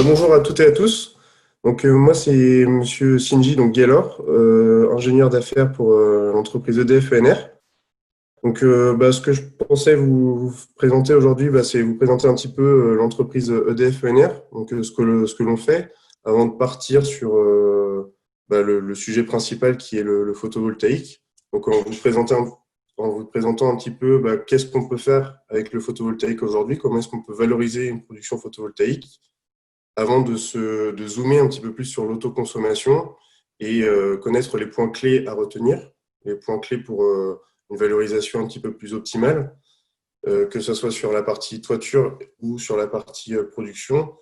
Bonjour à toutes et à tous. Moi, c'est Monsieur Shinji donc Gaylor, ingénieur d'affaires pour l'entreprise EDF ENR. Ce que je pensais vous présenter aujourd'hui, c'est vous présenter un petit peu l'entreprise EDF ENR, ce que l'on fait, avant de partir sur le sujet principal qui est le photovoltaïque. En vous présentant un petit peu qu'est-ce qu'on peut faire avec le photovoltaïque aujourd'hui, comment est-ce qu'on peut valoriser une production photovoltaïque avant de zoomer un petit peu plus sur l'autoconsommation et connaître les points clés à retenir, les points clés pour une valorisation un petit peu plus optimale, que ce soit sur la partie toiture ou sur la partie production,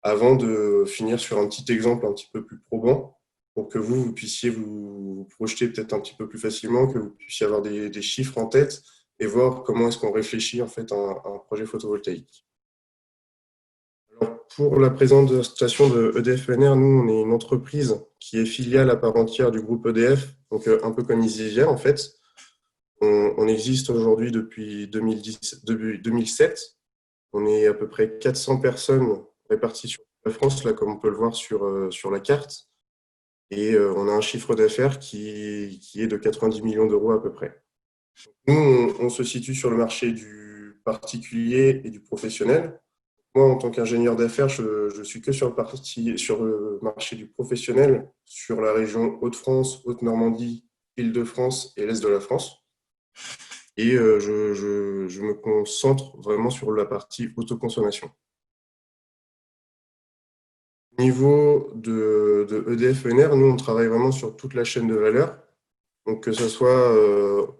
avant de finir sur un petit exemple un petit peu plus probant pour que vous puissiez vous projeter peut-être un petit peu plus facilement, que vous puissiez avoir des chiffres en tête et voir comment est-ce qu'on réfléchit en fait à un projet photovoltaïque. Pour la présentation de EDF ENR, nous, on est une entreprise qui est filiale à part entière du groupe EDF, un peu comme Easyvia en fait. On existe aujourd'hui depuis 2010, depuis 2007. On est à peu près 400 personnes réparties sur la France, là, comme on peut le voir sur la carte. Et on a un chiffre d'affaires qui est de 90 millions d'euros à peu près. Nous, on se situe sur le marché du particulier et du professionnel. Moi, en tant qu'ingénieur d'affaires, je suis que sur le marché du professionnel, sur la région Hauts-de-France, Haute-Normandie, Île-de-France et l'Est de la France. Et je me concentre vraiment sur la partie autoconsommation. Au niveau de EDF ENR, nous, on travaille vraiment sur toute la chaîne de valeur. Donc, que ce soit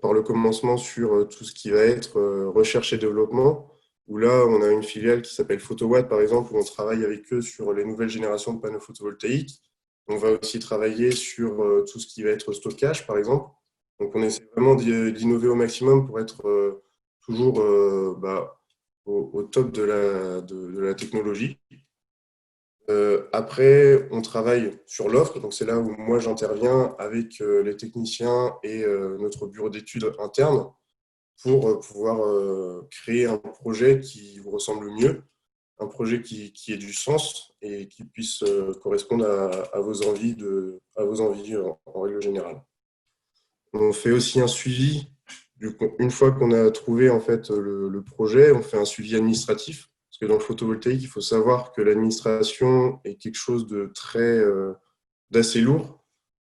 par le commencement sur tout ce qui va être recherche et développement, où là, on a une filiale qui s'appelle Photowatt, par exemple, où on travaille avec eux sur les nouvelles générations de panneaux photovoltaïques. On va aussi travailler sur tout ce qui va être stockage, par exemple. Donc, on essaie vraiment d'innover au maximum pour être toujours au top de la technologie. Après, on travaille sur l'offre, donc c'est là où moi j'interviens avec les techniciens et notre bureau d'études interne pour pouvoir créer un projet qui vous ressemble le mieux, un projet qui ait du sens et qui puisse correspondre à vos envies, à vos envies en règle générale. On fait aussi un suivi, une fois qu'on a trouvé en fait le projet, on fait un suivi administratif. Parce que dans le photovoltaïque, il faut savoir que l'administration est quelque chose de d'assez lourd.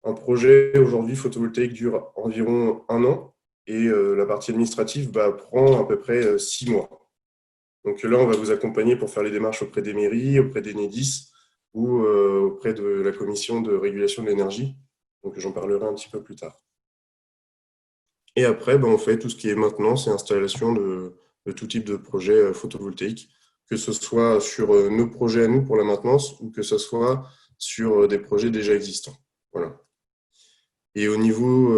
Un projet aujourd'hui photovoltaïque dure environ un an et la partie administrative prend à peu près 6 mois. Donc là, on va vous accompagner pour faire les démarches auprès des mairies, auprès des NEDIS ou auprès de la commission de régulation de l'énergie. Donc j'en parlerai un petit peu plus tard. Et après, on fait tout ce qui est maintenance et installation de tout type de projet photovoltaïque, que ce soit sur nos projets à nous pour la maintenance ou que ce soit sur des projets déjà existants. Voilà. Et au niveau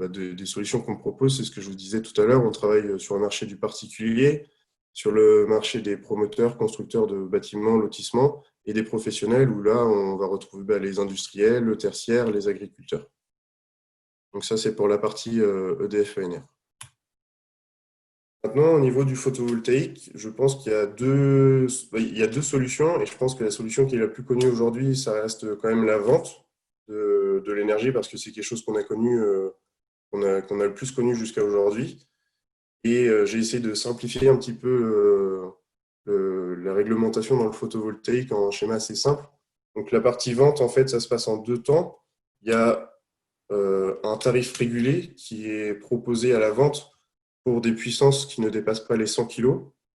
des solutions qu'on propose, c'est ce que je vous disais tout à l'heure, on travaille sur le marché du particulier, sur le marché des promoteurs, constructeurs de bâtiments, lotissements, et des professionnels où là, on va retrouver les industriels, le tertiaire, les agriculteurs. Donc ça, c'est pour la partie EDF ENR. Maintenant, au niveau du photovoltaïque, je pense il y a deux solutions et je pense que la solution qui est la plus connue aujourd'hui, ça reste quand même la vente de l'énergie parce que c'est quelque chose qu'on a connu, qu'on a le plus connu jusqu'à aujourd'hui. Et j'ai essayé de simplifier un petit peu la réglementation dans le photovoltaïque en un schéma assez simple. Donc la partie vente, en fait, ça se passe en deux temps. Il y a un tarif régulé qui est proposé à la vente pour des puissances qui ne dépassent pas les 100 kW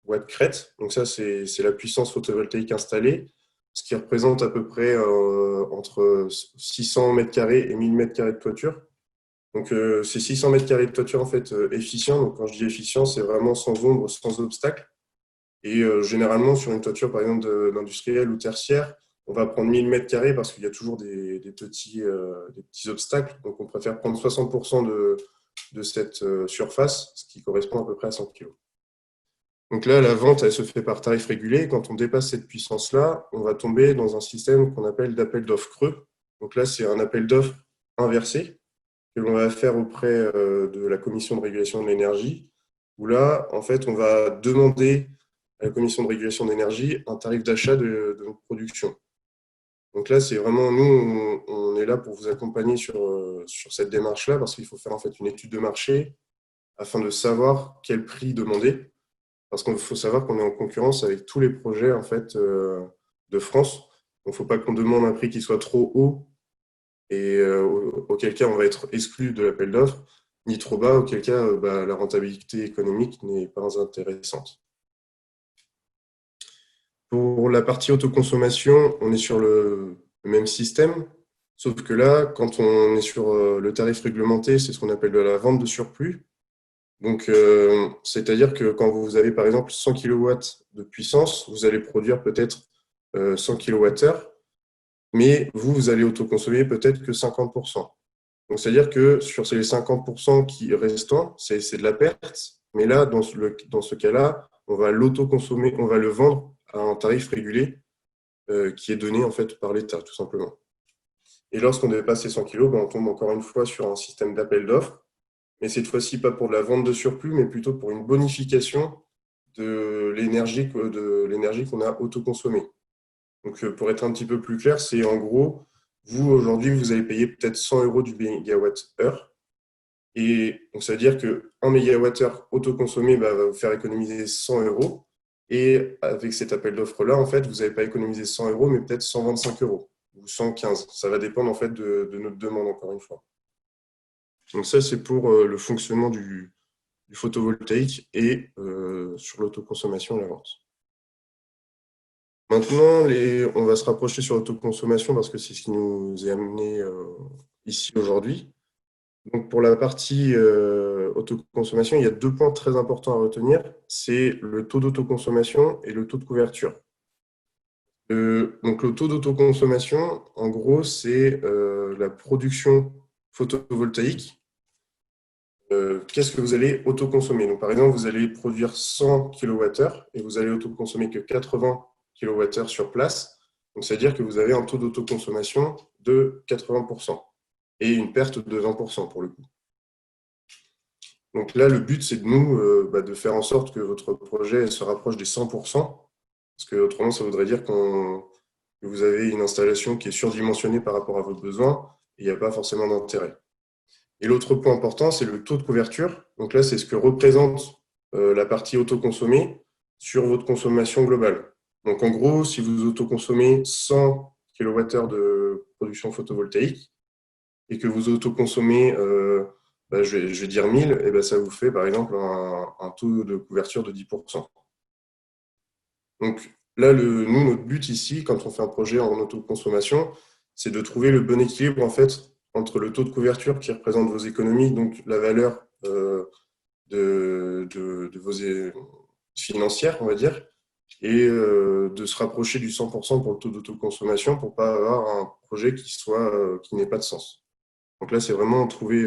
watts crête. Donc ça, c'est la puissance photovoltaïque installée, ce qui représente à peu près entre 600 mètres carrés et 1000 mètres carrés de toiture. Donc ces 600 mètres carrés de toiture en fait efficient. Donc quand je dis efficient, c'est vraiment sans ombre, sans obstacle. Et généralement sur une toiture par exemple d'industriel ou tertiaire, on va prendre 1000 mètres carrés parce qu'il y a toujours des petits obstacles. Donc on préfère prendre 60% de cette surface, ce qui correspond à peu près à 100 kg. Donc là, la vente, elle se fait par tarif régulé. Quand on dépasse cette puissance-là, on va tomber dans un système qu'on appelle d'appel d'offres creux. Donc là, c'est un appel d'offres inversé que l'on va faire auprès de la Commission de régulation de l'énergie, où là, en fait, on va demander à la Commission de régulation d'énergie un tarif d'achat de notre production. Donc là, c'est vraiment, nous, on est là pour vous accompagner sur cette démarche-là, parce qu'il faut faire en fait une étude de marché afin de savoir quel prix demander. Parce qu'il faut savoir qu'on est en concurrence avec tous les projets en fait, de France. Donc, il ne faut pas qu'on demande un prix qui soit trop haut et auquel cas on va être exclu de l'appel d'offres, ni trop bas, auquel cas la rentabilité économique n'est pas intéressante. Pour la partie autoconsommation, on est sur le même système, sauf que là, quand on est sur le tarif réglementé, c'est ce qu'on appelle de la vente de surplus. Donc, c'est-à-dire que quand vous avez par exemple 100 kW de puissance, vous allez produire peut-être 100 kWh, mais vous allez autoconsommer peut-être que 50%. Donc, c'est-à-dire que sur ces 50% qui restants, c'est de la perte. Mais là, dans ce cas-là, on va l'autoconsommer, on va le vendre à un tarif régulé qui est donné en fait par l'État, tout simplement. Et lorsqu'on dépasse ces 100 kg, on tombe encore une fois sur un système d'appel d'offres, mais cette fois-ci pas pour de la vente de surplus, mais plutôt pour une bonification de l'énergie qu'on a autoconsommée. Donc, pour être un petit peu plus clair, c'est en gros, vous, aujourd'hui, vous allez payer peut-être 100 euros du mégawatt-heure. Et donc, ça veut dire qu'un mégawattheure autoconsommé va vous faire économiser 100 euros. Et avec cet appel d'offres-là, en fait, vous n'allez pas économiser 100 euros, mais peut-être 125 euros ou 115. Ça va dépendre en fait de notre demande, encore une fois. Donc ça, c'est pour le fonctionnement du photovoltaïque et sur l'autoconsommation et la vente. Maintenant, on va se rapprocher sur l'autoconsommation parce que c'est ce qui nous est amené ici aujourd'hui. Donc pour la partie autoconsommation, il y a deux points très importants à retenir. C'est le taux d'autoconsommation et le taux de couverture. Donc le taux d'autoconsommation, en gros, c'est la production photovoltaïque. Qu'est-ce que vous allez autoconsommer? Donc par exemple, vous allez produire 100 kWh et vous allez autoconsommer que 80 kWh sur place. Donc c'est-à-dire que vous avez un taux d'autoconsommation de 80% et une perte de 20% pour le coup. Donc là, le but, c'est de nous de faire en sorte que votre projet se rapproche des 100%, parce que autrement, ça voudrait dire que vous avez une installation qui est surdimensionnée par rapport à vos besoins et il n'y a pas forcément d'intérêt. Et l'autre point important, c'est le taux de couverture. Donc là, c'est ce que représente la partie autoconsommée sur votre consommation globale. Donc en gros, si vous autoconsommez 100 kWh de production photovoltaïque et que vous autoconsommez je vais dire 1000, et ça vous fait par exemple un taux de couverture de 10%. Donc là, nous, notre but ici, quand on fait un projet en autoconsommation, c'est de trouver le bon équilibre en fait entre le taux de couverture qui représente vos économies, donc la valeur de vos financières, on va dire, et de se rapprocher du 100% pour le taux d'autoconsommation pour ne pas avoir un projet qui n'ait pas de sens. Donc là, c'est vraiment trouver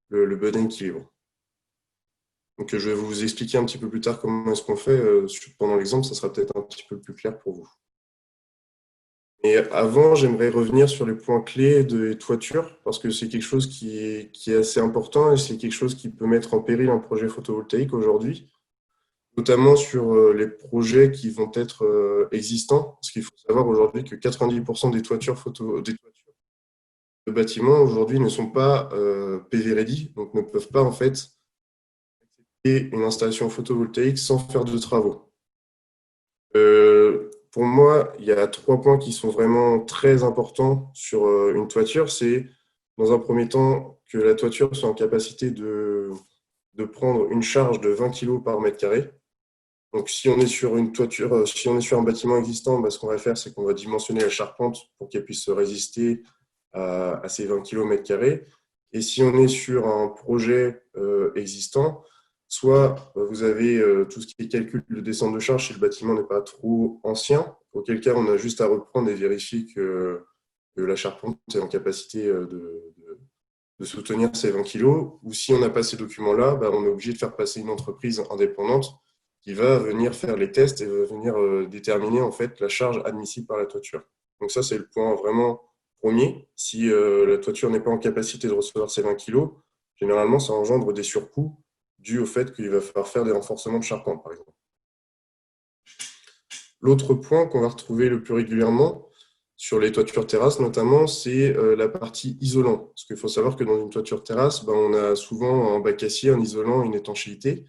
le bon équilibre. Donc, je vais vous expliquer un petit peu plus tard comment est-ce qu'on fait. Pendant l'exemple, ça sera peut-être un petit peu plus clair pour vous. Et avant, j'aimerais revenir sur les points clés des toitures, parce que c'est quelque chose qui est assez important et c'est quelque chose qui peut mettre en péril un projet photovoltaïque aujourd'hui, notamment sur les projets qui vont être existants. Parce qu'il faut savoir aujourd'hui que 90% des toitures de bâtiments aujourd'hui ne sont pas PV ready, donc ne peuvent pas en fait une installation photovoltaïque sans faire de travaux. Pour moi, il y a 3 points qui sont vraiment très importants sur une toiture. C'est, dans un premier temps, que la toiture soit en capacité de prendre une charge de 20 kg par mètre carré. Donc, si on est sur une toiture, si on est sur un bâtiment existant, ce qu'on va faire, c'est qu'on va dimensionner la charpente pour qu'elle puisse résister à ces 20 kg mètre carré. Et si on est sur un projet existant, soit vous avez tout ce qui est calcul de descente de charge si le bâtiment n'est pas trop ancien, auquel cas on a juste à reprendre et vérifier que la charpente est en capacité de soutenir ces 20 kg. Ou si on n'a pas ces documents-là, on est obligé de faire passer une entreprise indépendante qui va venir faire les tests et va venir déterminer en fait la charge admissible par la toiture. Donc ça, c'est le point vraiment premier. Si la toiture n'est pas en capacité de recevoir ces 20 kg, généralement, ça engendre des surcoûts dus au fait qu'il va falloir faire des renforcements de charpente, par exemple. l'autre point qu'on va retrouver le plus régulièrement, sur les toitures terrasses notamment, c'est la partie isolant. Parce qu'il faut savoir que dans une toiture terrasse, on a souvent un bac acier, un isolant, une étanchéité.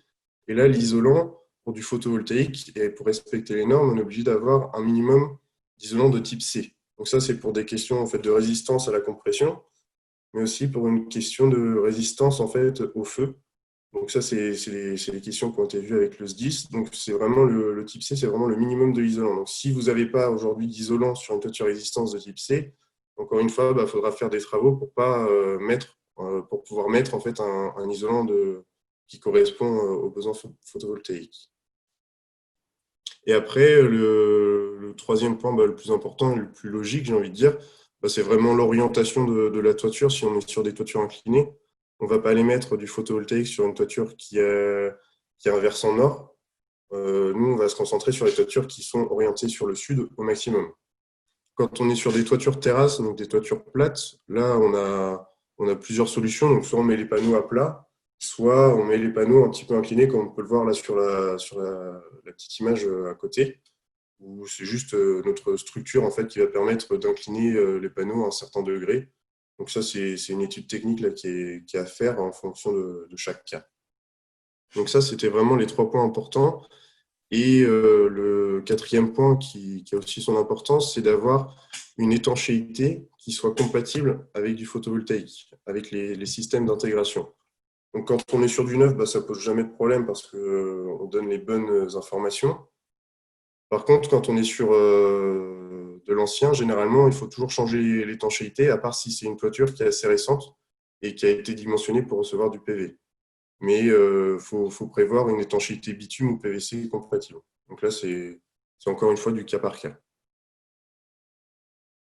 Et là, l'isolant, pour du photovoltaïque, et pour respecter les normes, on est obligé d'avoir un minimum d'isolant de type C. Donc ça, c'est pour des questions en fait, de résistance à la compression, mais aussi pour une question de résistance en fait, au feu. Donc ça, c'est les questions qui ont été vues avec le SDIS. Donc c'est vraiment le type C, c'est vraiment le minimum de l'isolant. Donc si vous n'avez pas aujourd'hui d'isolant sur une toiture résistance de type C, encore une fois, il faudra faire des travaux pour pour pouvoir mettre en fait un isolant qui correspond aux besoins photovoltaïques. Et après, le troisième point, le plus important et le plus logique, j'ai envie de dire, c'est vraiment l'orientation de la toiture. Si on est sur des toitures inclinées, on ne va pas aller mettre du photovoltaïque sur une toiture qui a un versant nord. Nous, on va se concentrer sur les toitures qui sont orientées sur le sud au maximum. Quand on est sur des toitures terrasses, donc des toitures plates, là, on a plusieurs solutions. Donc, soit on met les panneaux à plat, soit on met les panneaux un petit peu inclinés, comme on peut le voir là sur la petite image à côté, où c'est juste notre structure en fait, qui va permettre d'incliner les panneaux à un certain degré. Donc ça, c'est une étude technique là, qui est à faire en fonction de chaque cas. Donc ça, c'était vraiment les 3 points importants. Et le quatrième point qui a aussi son importance, c'est d'avoir une étanchéité qui soit compatible avec du photovoltaïque, avec les systèmes d'intégration. Donc quand on est sur du neuf, ça ne pose jamais de problème parce qu'on donne les bonnes informations. Par contre, quand on est sur de l'ancien, généralement, il faut toujours changer l'étanchéité, à part si c'est une toiture qui est assez récente et qui a été dimensionnée pour recevoir du PV. Mais il faut prévoir une étanchéité bitume ou PVC compatible. Donc là, c'est encore une fois du cas par cas.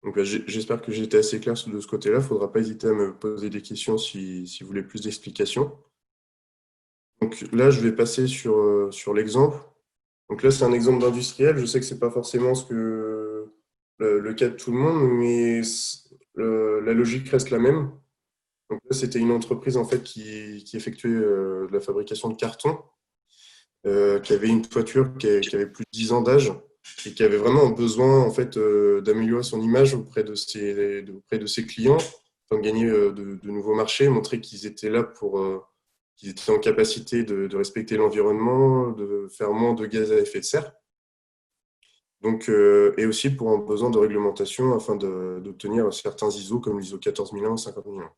Donc j'espère que j'ai été assez clair de ce côté-là. Il ne faudra pas hésiter à me poser des questions si vous voulez plus d'explications. Donc là, je vais passer sur l'exemple. Donc là, c'est un exemple d'industriel. Je sais que ce n'est pas forcément le cas de tout le monde, mais la logique reste la même. Donc là, c'était une entreprise en fait, qui effectuait de la fabrication de carton, qui avait une toiture qui avait plus de 10 ans d'âge et qui avait vraiment besoin en fait, d'améliorer son image auprès de ses clients, afin de gagner de nouveaux marchés, montrer qu'ils étaient là qu'ils étaient en capacité de respecter l'environnement, de faire moins de gaz à effet de serre. Donc, et aussi pour un besoin de réglementation afin d'obtenir certains ISO comme l'ISO 14001 ou 50001.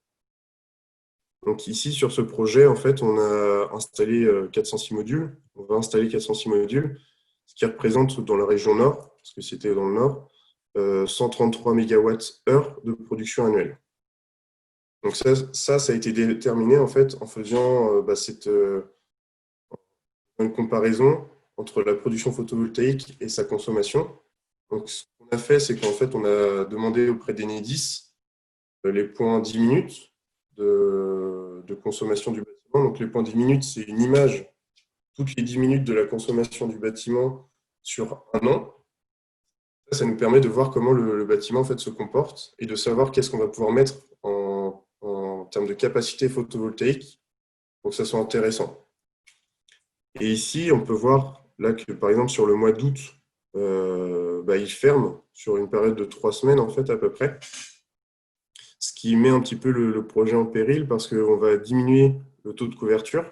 Donc ici, sur ce projet, en fait, on a installé 406 modules. On va installer 406 modules, ce qui représente dans la région nord, parce que c'était dans le nord, 133 MWh de production annuelle. Donc ça a été déterminé en fait en faisant une comparaison entre la production photovoltaïque et sa consommation. Donc ce qu'on a fait, c'est qu'en fait, on a demandé auprès d'Enedis les points 10 minutes de consommation du bâtiment. Donc les points 10 minutes, c'est une image toutes les 10 minutes de la consommation du bâtiment sur un an. Ça nous permet de voir comment le bâtiment en fait, se comporte et de savoir qu'est-ce qu'on va pouvoir mettre en termes de capacité photovoltaïque pour que ça soit intéressant. Et ici, on peut voir là que par exemple sur le mois d'août, il ferme sur une période de 3 semaines en fait à peu près, ce qui met un petit peu le projet en péril parce qu'on va diminuer le taux de couverture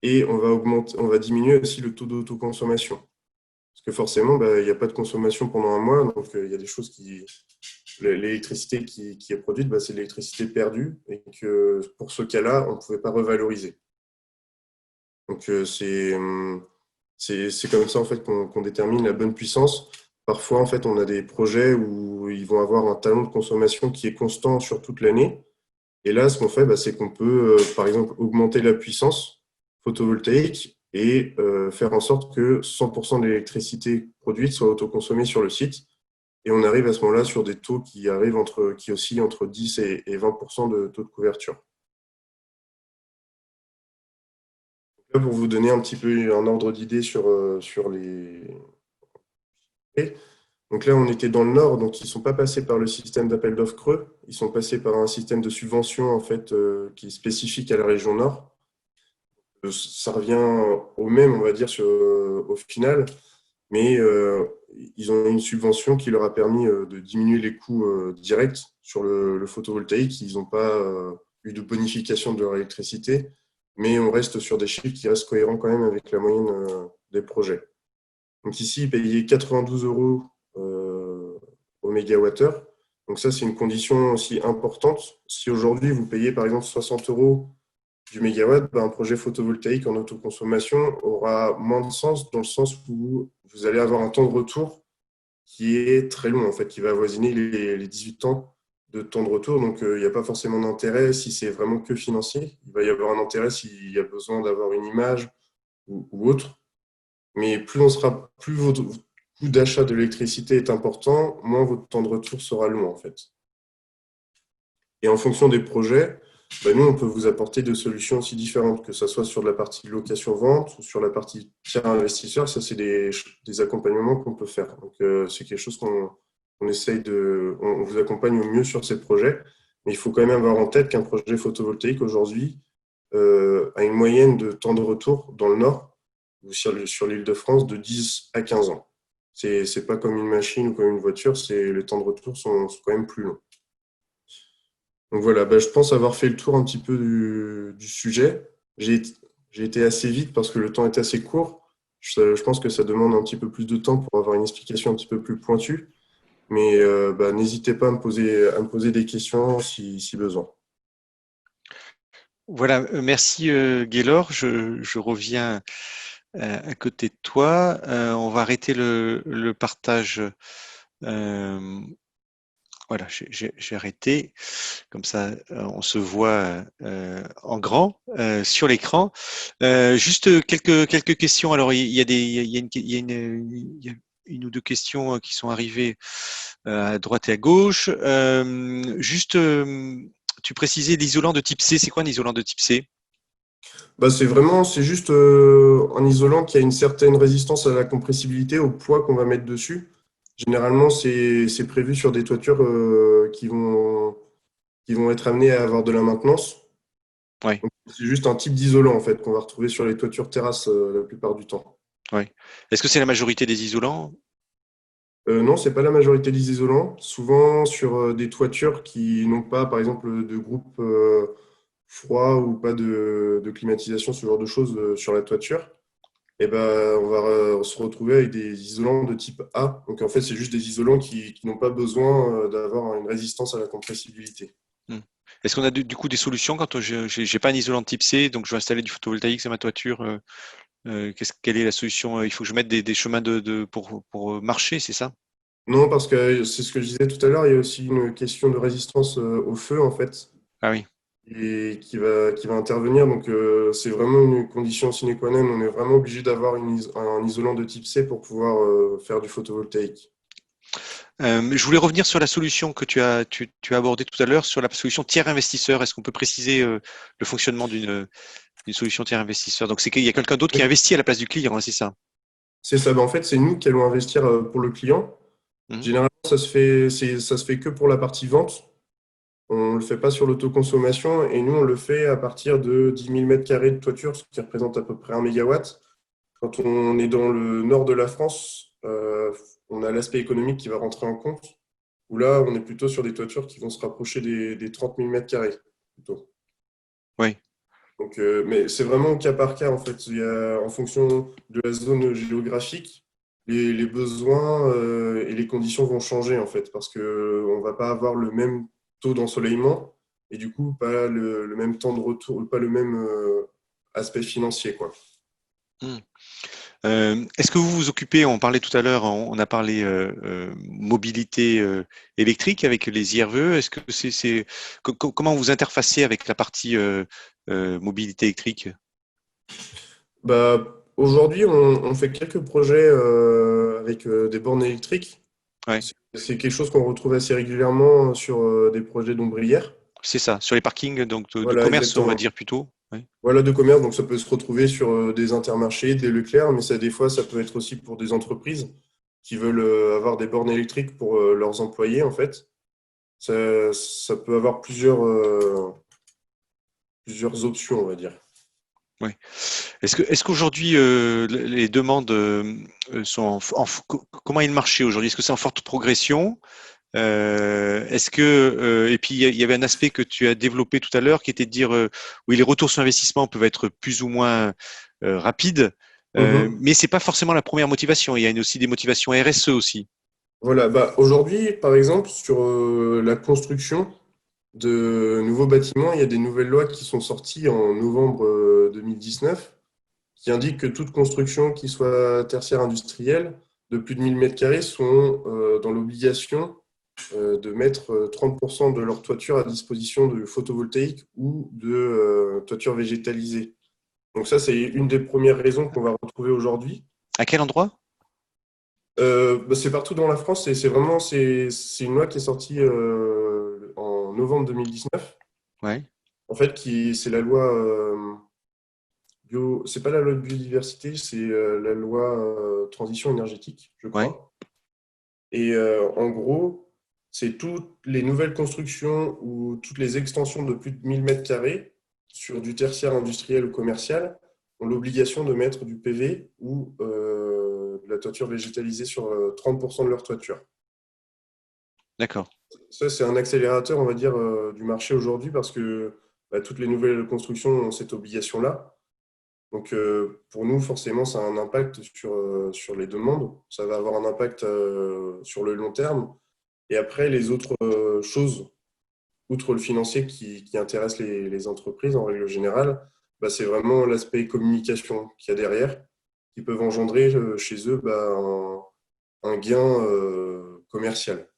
et on va diminuer aussi le taux d'autoconsommation. Parce que forcément, il n'y a pas de consommation pendant un mois, donc il y a des choses l'électricité qui est produite, c'est l'électricité perdue, et que pour ce cas-là, on ne pouvait pas revaloriser. Donc c'est comme ça en fait qu'on détermine la bonne puissance. Parfois, en fait, on a des projets où ils vont avoir un talon de consommation qui est constant sur toute l'année. Et là, ce qu'on fait, c'est qu'on peut, par exemple, augmenter la puissance photovoltaïque et faire en sorte que 100% de l'électricité produite soit autoconsommée sur le site. Et on arrive à ce moment-là sur des taux qui oscillent entre 10 et 20% de taux de couverture. Là, pour vous donner un petit peu un ordre d'idée sur les... Donc là, on était dans le Nord, donc ils ne sont pas passés par le système d'appel d'offres creux, ils sont passés par un système de subvention en fait, qui est spécifique à la région Nord. Ça revient au même, on va dire, au final. mais ils ont une subvention qui leur a permis de diminuer les coûts directs sur le photovoltaïque. Ils n'ont pas eu de bonification de leur électricité, mais on reste sur des chiffres qui restent cohérents quand même avec la moyenne des projets. Donc ici, ils payaient 92 euros au mégawattheure. Donc ça, c'est une condition aussi importante. Si aujourd'hui, vous payez par exemple 60 euros du mégawatt, ben, un projet photovoltaïque en autoconsommation aura moins de sens dans le sens où vous allez avoir un temps de retour qui est très long, en fait, qui va avoisiner les 18 ans de temps de retour. Donc, il n'y a pas forcément d'intérêt si c'est vraiment que financier. Il va y avoir un intérêt s'il y a besoin d'avoir une image ou autre. Mais plus votre coût d'achat de l'électricité est important, moins votre temps de retour sera long, en fait. Et en fonction des projets, ben nous, on peut vous apporter des solutions aussi différentes, que ce soit sur la partie location-vente ou sur la partie tiers investisseur. Ça, c'est des accompagnements qu'on peut faire. Donc, c'est quelque chose qu'on essaye on vous accompagne au mieux sur ces projets. Mais il faut quand même avoir en tête qu'un projet photovoltaïque aujourd'hui a une moyenne de temps de retour dans le Nord ou sur l'Île-de-France de 10 à 15 ans. C'est pas comme une machine ou comme une voiture, les temps de retour sont quand même plus longs. Donc voilà, bah, je pense avoir fait le tour un petit peu du sujet. J'ai j'ai été assez vite parce que le temps est assez court. Je pense que ça demande un petit peu plus de temps pour avoir une explication un petit peu plus pointue. Mais bah, n'hésitez pas à me poser des questions si besoin. Voilà, merci Gaylor. Je reviens à côté de toi. On va arrêter le partage. euh, voilà, j'ai arrêté. Comme ça, on se voit en grand sur l'écran. Juste quelques questions. Alors, il y a des, il y a une ou deux questions qui sont arrivées à droite et à gauche. Juste, tu précisais l'isolant de type C. C'est quoi un isolant de type C? Bah, c'est juste un isolant qui a une certaine résistance à la compressibilité, au poids qu'on va mettre dessus. Généralement, c'est prévu sur des toitures qui vont être amenées à avoir de la maintenance. Ouais, C'est juste un type d'isolant en fait qu'on va retrouver sur les toitures terrasses la plupart du temps. ouais. Est-ce que c'est la majorité des isolants? Non, c'est pas la majorité des isolants. Souvent sur des toitures qui n'ont pas, par exemple, de groupe froid ou pas de climatisation, ce genre de choses sur la toiture. Et ben, on va se retrouver avec des isolants de type A. Donc en fait, c'est juste des isolants qui n'ont pas besoin d'avoir une résistance à la compressibilité. Hmm. Est-ce qu'on a du coup des solutions quand j'ai pas un isolant de type C, donc je veux installer du photovoltaïque sur ma toiture? Quelle est la solution? Il faut que je mette des chemins pour marcher, c'est ça? Non, parce que c'est ce que je disais tout à l'heure, il y a aussi une question de résistance au feu en fait. Ah oui. Et qui va intervenir. Donc, c'est vraiment une condition sine qua non. On est vraiment obligé d'avoir un isolant de type C pour pouvoir faire du photovoltaïque. Je voulais revenir sur la solution que tu as abordée tout à l'heure, sur la solution tiers investisseur. Est-ce qu'on peut préciser le fonctionnement d'une solution tiers investisseur? Donc, c'est qu'il y a quelqu'un d'autre qui Oui, investit à la place du client, hein, c'est ça? c'est ça. Ben, en fait, c'est nous qui allons investir pour le client. Mhm. Généralement, ça se fait que pour la partie vente. On ne le fait pas sur l'autoconsommation et nous, on le fait à partir de 10 000 mètres carrés de toiture, ce qui représente à peu près 1 mégawatt. Quand on est dans le nord de la France, on a l'aspect économique qui va rentrer en compte, où là, on est plutôt sur des toitures qui vont se rapprocher des 30 000 mètres carrés, plutôt. Oui. Donc, mais c'est vraiment au cas par cas, en fait. En fonction de la zone géographique, les besoins et les conditions vont changer, en fait, parce qu'on ne va pas avoir le même taux d'ensoleillement et du coup, pas le même temps de retour, pas le même aspect financier, quoi. Hmm. Est-ce que vous vous occupez, on parlait tout à l'heure, on a parlé mobilité électrique avec les IRVE. Est-ce que comment vous interfacez avec la partie mobilité électrique? Bah, aujourd'hui, on fait quelques projets avec des bornes électriques. Ouais, C'est quelque chose qu'on retrouve assez régulièrement sur des projets d'ombrières. c'est ça. Sur les parkings donc de Voilà, commerce, on va exactement. dire plutôt. Ouais. Voilà, de commerce, donc ça peut se retrouver sur des Intermarchés, des Leclerc, mais ça, des fois, ça peut être aussi pour des entreprises qui veulent avoir des bornes électriques pour leurs employés, en fait. Ça peut avoir plusieurs options, on va dire. Oui. Est-ce qu'aujourd'hui, les demandes sont comment est le marché aujourd'hui? Est-ce que c'est en forte progression? Est-ce que et puis il y avait un aspect que tu as développé tout à l'heure qui était de dire oui, les retours sur investissement peuvent être plus ou moins rapides, Mhm. mais c'est pas forcément la première motivation. Il y a aussi des motivations RSE aussi. Voilà, bah, aujourd'hui, par exemple, sur la construction de nouveaux bâtiments, il y a des nouvelles lois qui sont sorties en novembre 2019 qui indiquent que toute construction qui soit tertiaire industrielle de plus de 1000 mètres carrés sont dans l'obligation de mettre 30% de leur toiture à disposition de photovoltaïque ou de toiture végétalisée. Donc ça, c'est une des premières raisons qu'on va retrouver aujourd'hui. À quel endroit? Bah, c'est partout dans la France et c'est une loi qui est sortie en novembre 2019. Ouais, En fait, c'est la loi c'est pas la loi de biodiversité, c'est la loi transition énergétique, je ouais. crois. Et en gros, c'est toutes les nouvelles constructions ou toutes les extensions de plus de 1000 mètres carrés sur du tertiaire industriel ou commercial ont l'obligation de mettre du PV ou de la toiture végétalisée sur 30% de leur toiture. D'accord. Ça, c'est un accélérateur, on va dire, du marché aujourd'hui parce que bah, toutes les nouvelles constructions ont cette obligation-là. Donc, pour nous, forcément, ça a un impact sur les demandes. Ça va avoir un impact sur le long terme. Et après, les autres choses, outre le financier qui intéresse les entreprises en règle générale, bah, c'est vraiment l'aspect communication qu'il y a derrière, qui peuvent engendrer chez eux bah, un gain commercial.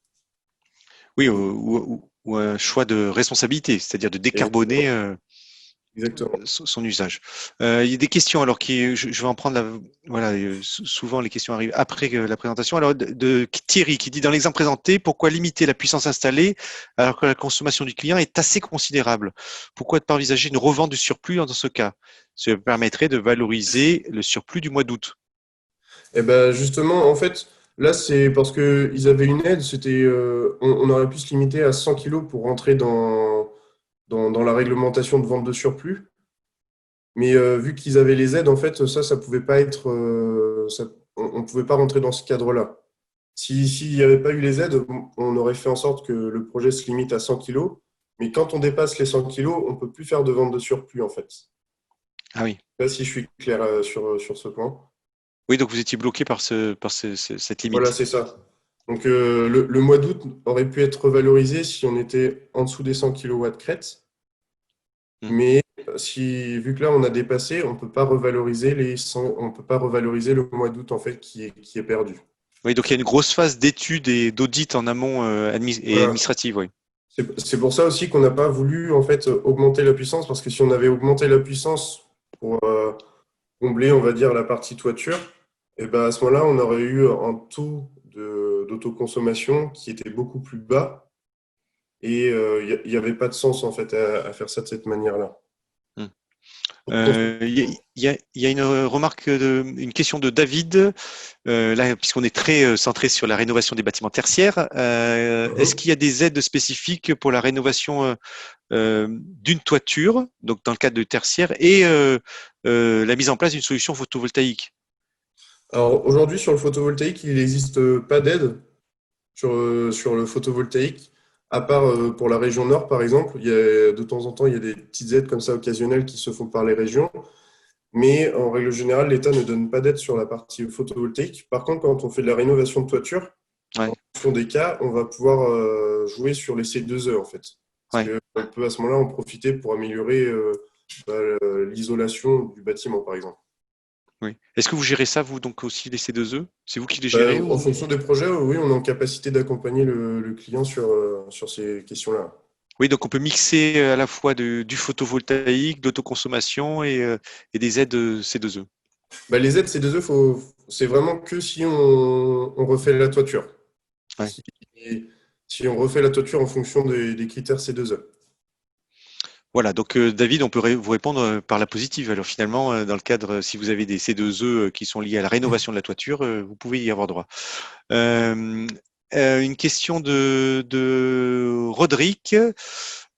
Oui, ou un choix de responsabilité, c'est-à-dire de décarboner Exactement. Exactement. son usage. Il y a des questions alors je vais en prendre voilà, souvent les questions arrivent après la présentation. Alors de Thierry qui dit dans l'exemple présenté, pourquoi limiter la puissance installée alors que la consommation du client est assez considérable? Pourquoi ne pas envisager une revente du surplus dans ce cas? Ça permettrait de valoriser le surplus du mois d'août. Et ben justement, en fait, là, c'est parce qu'ils avaient une aide, on aurait pu se limiter à 100 kilos pour rentrer dans la réglementation de vente de surplus. Mais vu qu'ils avaient les aides, en fait, ça pouvait pas être, on ne pouvait pas rentrer dans ce cadre-là. S'il n'y avait pas eu les aides, on aurait fait en sorte que le projet se limite à 100 kilos. Mais quand on dépasse les 100 kilos, on ne peut plus faire de vente de surplus, en fait. Ah oui. Je ne sais pas si je suis clair sur ce point. Oui, donc vous étiez bloqué par cette Voilà, limite. c'est ça. Donc, le mois d'août aurait pu être revalorisé si on était en dessous des 100 kilowatts crête. Hmm. Mais vu que là, on a dépassé, on peut pas revaloriser on peut pas revaloriser le mois d'août, en fait, qui est perdu. Oui, donc il y a une grosse phase d'études et d'audit en amont et Voilà. administrative, oui. C'est pour ça aussi qu'on n'a pas voulu, en fait, augmenter la puissance, parce que si on avait augmenté la puissance pour combler, on va dire, la partie toiture, et ben à ce moment-là, on aurait eu un taux d'autoconsommation qui était beaucoup plus bas. Et il n'y avait pas de sens en fait à faire ça de cette manière-là. Hmm. Il y a une remarque, une question de David, là, puisqu'on est très centré sur la rénovation des bâtiments tertiaires. Est-ce Mhm. qu'il y a des aides spécifiques pour la rénovation d'une toiture, donc dans le cadre de tertiaire, et la mise en place d'une solution photovoltaïque? Alors aujourd'hui sur le photovoltaïque, il n'existe pas d'aide sur le photovoltaïque, à part pour la région Nord par exemple. De temps en temps, il y a des petites aides comme ça occasionnelles qui se font par les régions, mais en règle générale, l'État ne donne pas d'aide sur la partie photovoltaïque. Par contre, quand on fait de la rénovation de toiture, en Ouais, fonction des cas, on va pouvoir jouer sur les C2E en fait. ouais. Parce qu'on peut à ce moment-là en profiter pour améliorer bah, l'isolation du bâtiment, par exemple. Oui. Est-ce que vous gérez ça, vous, donc aussi les C2E? C'est vous qui les gérez En ou? fonction des projets, oui, on est en capacité d'accompagner le client sur ces questions-là. Oui, donc on peut mixer à la fois du photovoltaïque, d'autoconsommation et des aides C2E. Bah, les aides C2E, c'est vraiment que si on refait la toiture. Ouais. Si, si on refait la toiture en fonction des critères C2E. Voilà, donc David, on peut vous répondre par la positive. Alors finalement, dans le cadre, si vous avez des C2E qui sont liés à la rénovation de la toiture, vous pouvez y avoir droit. Euh, une question de Roderick.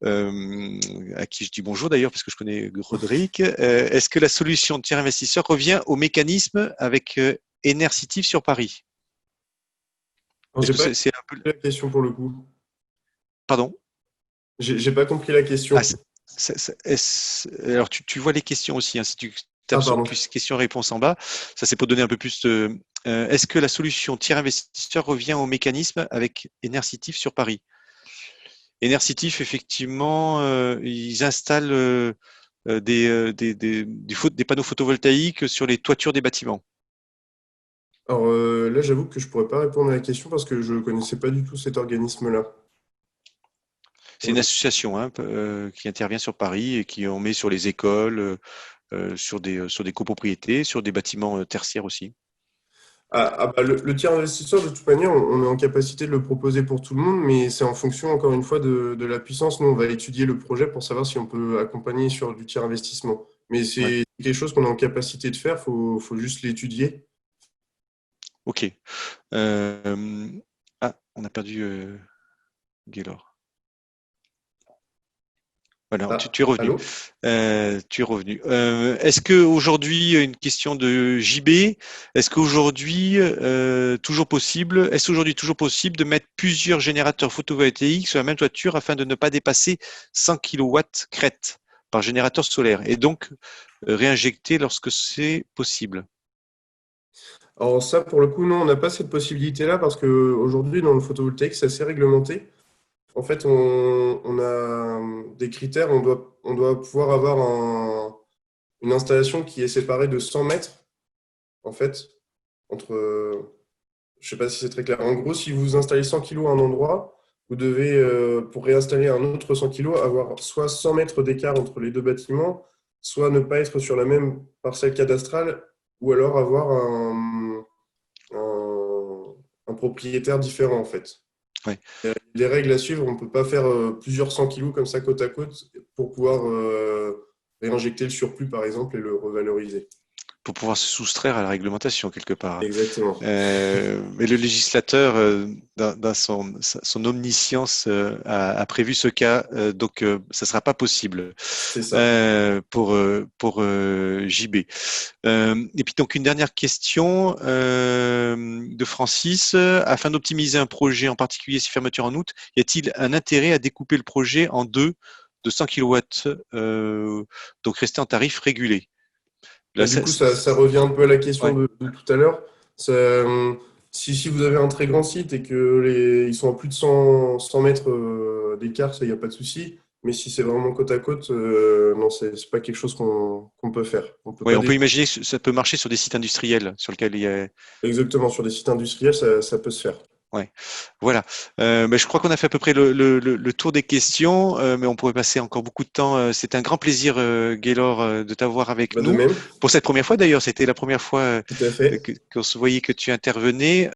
à qui je dis bonjour d'ailleurs parce que je connais Rodrigue. Est-ce que la solution de tiers investisseur revient au mécanisme avec Enercitive sur Paris? Est-ce J'ai que pas c'est un peu… compris la question pour le coup. Pardon? J'ai pas compris la Ah, question. alors, tu vois les questions aussi, hein, si tu Ah, tapes sur pardon. questions-réponses en bas, ça c'est pour donner un peu plus de… est-ce que la solution tiers investisseur revient au mécanisme avec Enercitive sur Paris? Enercitive, effectivement, ils installent des panneaux photovoltaïques sur les toitures des bâtiments. Alors là, j'avoue que je pourrais pas répondre à la question parce que je connaissais pas du tout cet organisme-là. C'est une association, hein, qui intervient sur Paris et qui en met sur les écoles, sur des copropriétés, sur des bâtiments tertiaires aussi. Bah, le tiers investisseur, de toute manière, on est en capacité de le proposer pour tout le monde, mais c'est en fonction, encore une fois, de la puissance. Nous, on va étudier le projet pour savoir si on peut accompagner sur du tiers investissement. Mais Ouais. c'est quelque chose qu'on est en capacité de faire, faut juste l'étudier. Ok. On a perdu Gaylor. Voilà, Ah, tu es revenu. allô? Tu es revenu. Est-ce que aujourd'hui, une question de JB, est-ce qu'aujourd'hui, est-ce aujourd'hui toujours possible de mettre plusieurs générateurs photovoltaïques sur la même toiture afin de ne pas dépasser 100 kW crête par générateur solaire et donc réinjecter lorsque c'est possible? Alors ça, pour le coup, non, on n'a pas cette possibilité-là parce qu'aujourd'hui, dans le photovoltaïque, c'est assez réglementé. En fait, on a des critères, on doit pouvoir avoir une installation qui est séparée de 100 mètres, en fait, entre, je sais pas si c'est très clair. En gros, si vous installez 100 kilos à un endroit, vous devez, pour réinstaller un autre 100 kilos, avoir soit 100 mètres d'écart entre les deux bâtiments, soit ne pas être sur la même parcelle cadastrale, ou alors avoir un, un propriétaire différent, en fait. Ouais. Il y a des règles à suivre, on ne peut pas faire plusieurs 100 kilos comme ça côte à côte pour pouvoir réinjecter le surplus, par exemple, et le revaloriser. Pour pouvoir se soustraire à la réglementation quelque part. Exactement. Mais le législateur, dans son omniscience, a prévu ce cas, donc ça ne sera pas possible C'est ça. pour JB. Et puis donc une dernière question de Francis. Afin d'optimiser un projet, en particulier si fermeture en août, y a-t-il un intérêt à découper le projet en deux de 100 kW, donc rester en tarif régulé? Là, Bah, du coup, ça revient un peu à la question ouais. de tout à l'heure. Si vous avez un très grand site et que ils sont à plus de 100 mètres d'écart, ça, il n'y a pas de souci. Mais si c'est vraiment côte à côte, non, c'est pas quelque chose qu'on peut faire. On peut Oui, pas on peut imaginer que ça peut marcher sur des sites industriels sur lesquels il y a… exactement sur des sites industriels, ça peut se faire. Ouais, voilà. Je crois qu'on a fait à peu près le tour des questions, mais on pourrait passer encore beaucoup de temps. C'est un grand plaisir, Gaylor, de t'avoir avec Bah, de nous. même, Pour cette première fois d'ailleurs, c'était la première fois tout à fait. qu'on se voyait que tu intervenais.